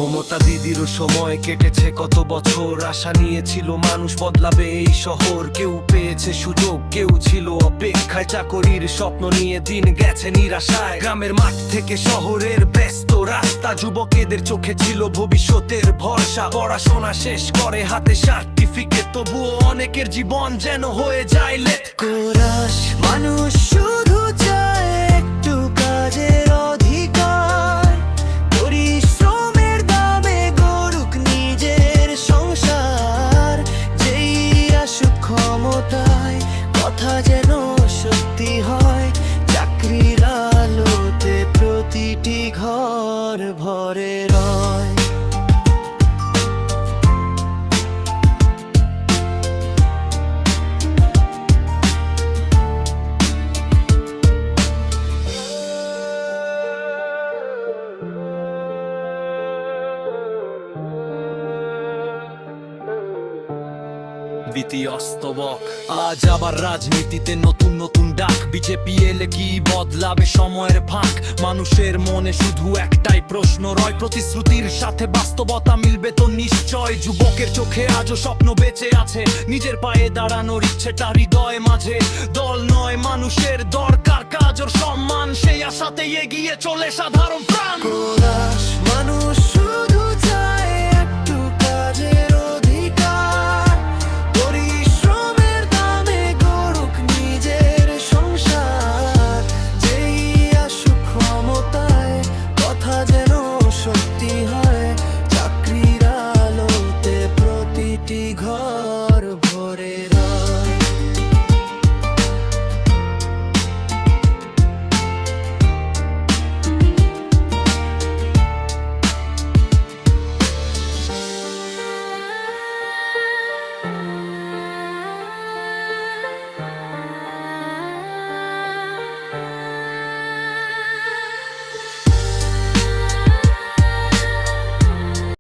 মমতা দিদিরও সময় কেটেছে কত বছর, আশা নিয়েছিল মানুষ বদলাবে এই শহর। কেউ পেয়েছে সুযোগ, কেউ ছিল অপেক্ষায়, চাকরির স্বপ্ন নিয়ে দিন গেছে নিরাশায়। গ্রামের মাঠ থেকে শহরের ব্যস্ত রাস্তা, যুবকেদের চোখে ছিল ভবিষ্যতের ভরসা। পড়াশোনা শেষ করে হাতে সার্টিফিকেট, তবুও অনেকের জীবন যেন হয়ে যায় লেট। কোরাস মানুষ শুধু চায় একটু কাজের অধিকার, পরিশ্রমের দামে গড়ুক নিজের সংসার। যেই আসুক ক্ষমতায়, কথা যেন সত্যি হয়, চাকরির আলোতে প্রতিটি ঘর ভরে রয়। অস্তবক আজ আবার রাজনীতিতে নতুন নতুন ডাক। বিজেপি এলে কি বদলাবে সময়ের ভাগ? মানুষের মনে শুধু একটাই প্রশ্ন রয়, প্রতিশ্রুতির সাথে বাস্তবতা মিলবে তো নিশ্চয়? যুবকের চোখে আজও স্বপ্ন বেঁচে আছে, নিজের পায়ে দাঁড়ানোর ইচ্ছেটা হৃদয় মাঝে। দল নয়, মানুষের দরকার কাজ ওর সম্মান, সেই আশাতে এগিয়ে চলে সাধারণ প্রাণ। কোরাস মানুষ